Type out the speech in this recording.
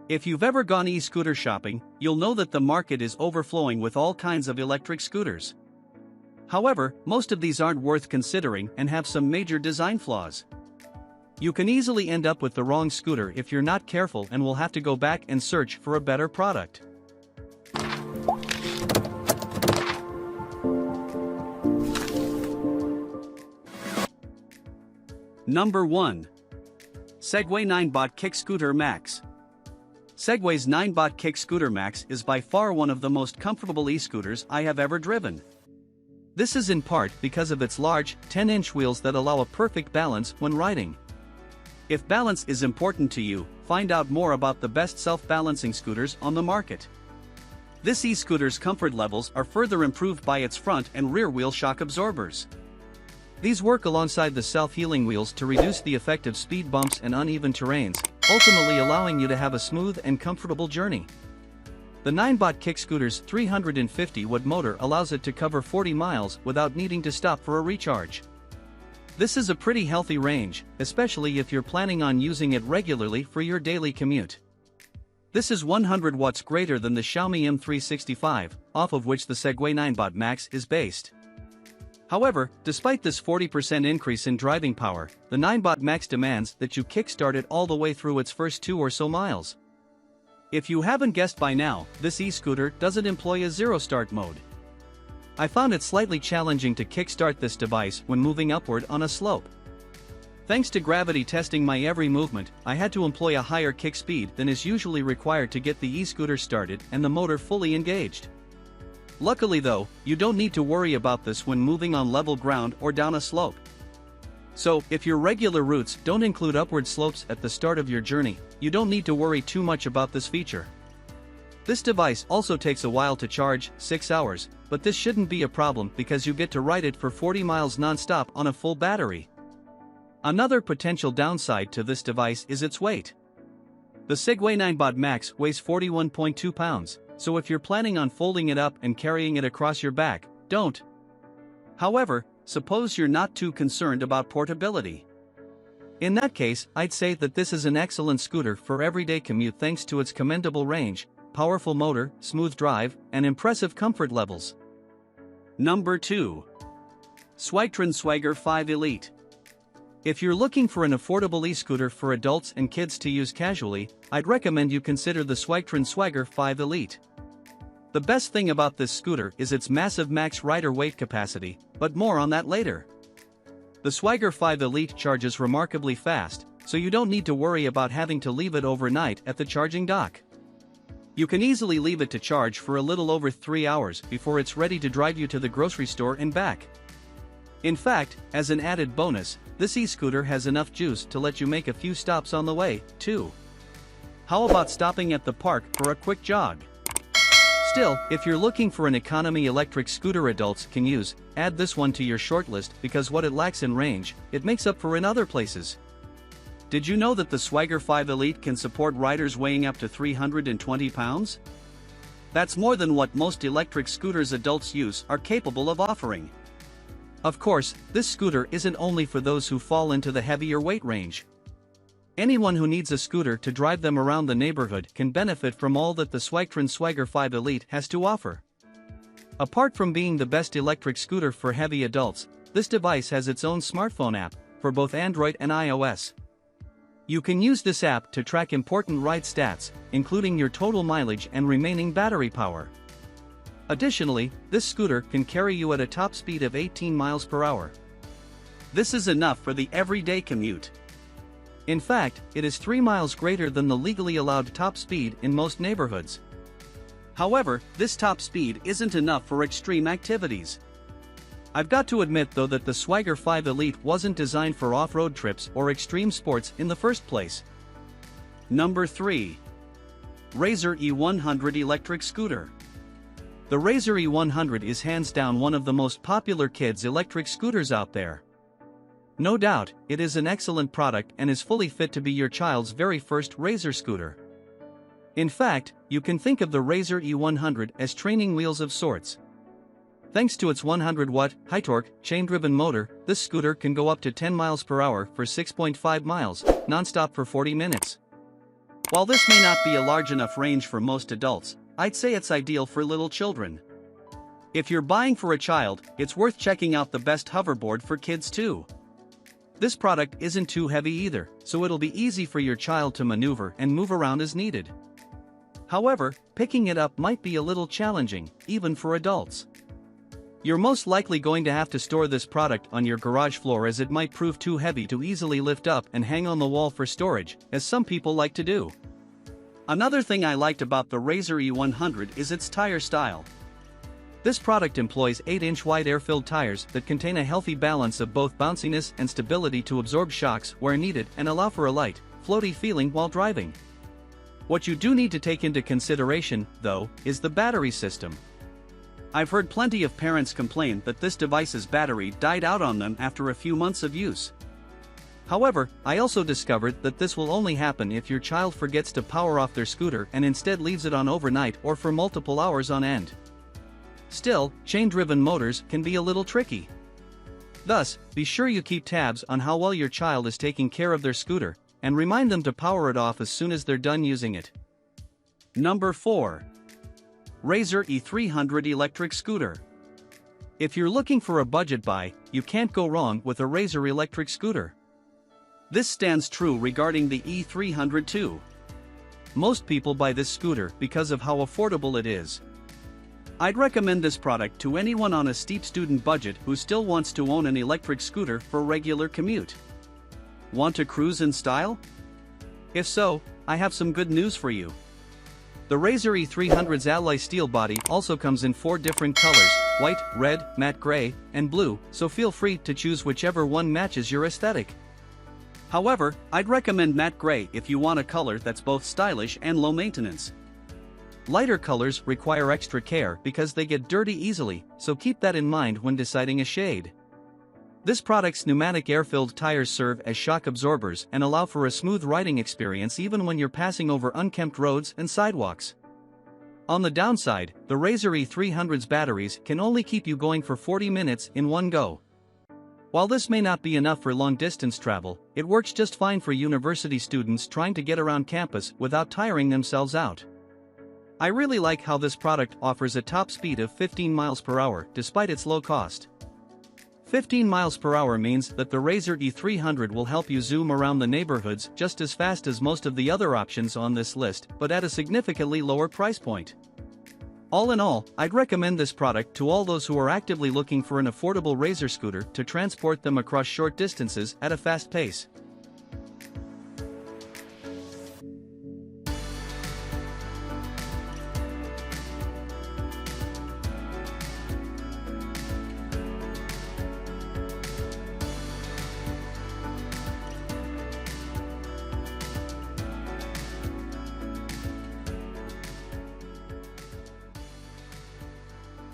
If you've ever gone e-scooter shopping, you'll know that the market is overflowing with all kinds of electric scooters. However, most of these aren't worth considering and have some major design flaws. You can easily end up with the wrong scooter if you're not careful and will have to go back and search for a better product. Number 1. Segway Ninebot Kick Scooter Max. Segway's Ninebot Kick Scooter Max is by far one of the most comfortable e-scooters I have ever driven. This is in part because of its large, 10-inch wheels that allow a perfect balance when riding. If balance is important to you, find out more about the best self-balancing scooters on the market. This e-scooter's comfort levels are further improved by its front and rear wheel shock absorbers. These work alongside the self-healing wheels to reduce the effect of speed bumps and uneven terrains, ultimately allowing you to have a smooth and comfortable journey. The Ninebot Kick Scooter's 350-watt motor allows it to cover 40 miles without needing to stop for a recharge. This is a pretty healthy range, especially if you're planning on using it regularly for your daily commute. This is 100 watts greater than the Xiaomi M365, off of which the Segway Ninebot Max is based. However, despite this 40% increase in driving power, the Ninebot Max demands that you kickstart it all the way through its first 2 or so miles. If you haven't guessed by now, this e-scooter doesn't employ a zero-start mode. I found it slightly challenging to kickstart this device when moving upward on a slope. Thanks to gravity testing my every movement, I had to employ a higher kick speed than is usually required to get the e-scooter started and the motor fully engaged. Luckily though, you don't need to worry about this when moving on level ground or down a slope. So, if your regular routes don't include upward slopes at the start of your journey, you don't need to worry too much about this feature. This device also takes a while to charge, 6 hours, but this shouldn't be a problem because you get to ride it for 40 miles non-stop on a full battery. Another potential downside to this device is its weight. The Segway Ninebot Max weighs 41.2 pounds, so if you're planning on folding it up and carrying it across your back, don't. However, suppose you're not too concerned about portability. In that case, I'd say that this is an excellent scooter for everyday commute thanks to its commendable range, powerful motor, smooth drive, and impressive comfort levels. Number 2. Swagtron Swagger 5 Elite. If you're looking for an affordable e-scooter for adults and kids to use casually, I'd recommend you consider the Swagtron Swagger 5 Elite. The best thing about this scooter is its massive max rider weight capacity, but more on that later. The Swagger 5 Elite charges remarkably fast, so you don't need to worry about having to leave it overnight at the charging dock. You can easily leave it to charge for a little over 3 hours before it's ready to drive you to the grocery store and back. In fact, as an added bonus, this e-scooter has enough juice to let you make a few stops on the way, too. How about stopping at the park for a quick jog? Still, if you're looking for an economy electric scooter adults can use, add this one to your shortlist because what it lacks in range, it makes up for in other places. Did you know that the Swagger 5 Elite can support riders weighing up to 320 pounds? That's more than what most electric scooters adults use are capable of offering. Of course, this scooter isn't only for those who fall into the heavier weight range. Anyone who needs a scooter to drive them around the neighborhood can benefit from all that the Swagtron Swagger 5 Elite has to offer. Apart from being the best electric scooter for heavy adults, this device has its own smartphone app, for both Android and iOS. You can use this app to track important ride stats, including your total mileage and remaining battery power. Additionally, this scooter can carry you at a top speed of 18 miles per hour. This is enough for the everyday commute. In fact, it is 3 miles greater than the legally allowed top speed in most neighborhoods. However, this top speed isn't enough for extreme activities. I've got to admit though that the Swagger 5 Elite wasn't designed for off-road trips or extreme sports in the first place. Number 3. Razor E100 Electric Scooter. The Razor E100 is hands down one of the most popular kids' electric scooters out there. No doubt, it is an excellent product and is fully fit to be your child's very first Razor scooter. In fact, you can think of the Razor E100 as training wheels of sorts. Thanks to its 100-watt, high-torque, chain-driven motor, this scooter can go up to 10 miles per hour for 6.5 miles, non-stop for 40 minutes. While this may not be a large enough range for most adults, I'd say it's ideal for little children. If you're buying for a child, it's worth checking out the best hoverboard for kids too. This product isn't too heavy either, so it'll be easy for your child to maneuver and move around as needed. However, picking it up might be a little challenging, even for adults. You're most likely going to have to store this product on your garage floor as it might prove too heavy to easily lift up and hang on the wall for storage, as some people like to do. Another thing I liked about the Razor E100 is its tire style. This product employs 8-inch wide air-filled tires that contain a healthy balance of both bounciness and stability to absorb shocks where needed and allow for a light, floaty feeling while driving. What you do need to take into consideration, though, is the battery system. I've heard plenty of parents complain that this device's battery died out on them after a few months of use. However, I also discovered that this will only happen if your child forgets to power off their scooter and instead leaves it on overnight or for multiple hours on end. Still, chain-driven motors can be a little tricky. Thus, be sure you keep tabs on how well your child is taking care of their scooter, and remind them to power it off as soon as they're done using it. Number 4. Razor E300 Electric Scooter. If you're looking for a budget buy, you can't go wrong with a Razor electric scooter. This stands true regarding the E300 too. Most people buy this scooter because of how affordable it is. I'd recommend this product to anyone on a steep student budget who still wants to own an electric scooter for regular commute. Want to cruise in style? If so, I have some good news for you. The Razor E300's alloy steel body also comes in 4 different colors: white, red, matte gray, and blue, so feel free to choose whichever one matches your aesthetic. However, I'd recommend matte gray if you want a color that's both stylish and low maintenance. Lighter colors require extra care because they get dirty easily, so keep that in mind when deciding a shade. This product's pneumatic air-filled tires serve as shock absorbers and allow for a smooth riding experience even when you're passing over unkempt roads and sidewalks. On the downside, the Razor E300's batteries can only keep you going for 40 minutes in one go. While this may not be enough for long-distance travel, it works just fine for university students trying to get around campus without tiring themselves out. I really like how this product offers a top speed of 15 miles per hour despite its low cost. 15 miles per hour means that the Razor E300 will help you zoom around the neighborhoods just as fast as most of the other options on this list, but at a significantly lower price point. All in all, I'd recommend this product to all those who are actively looking for an affordable Razor scooter to transport them across short distances at a fast pace.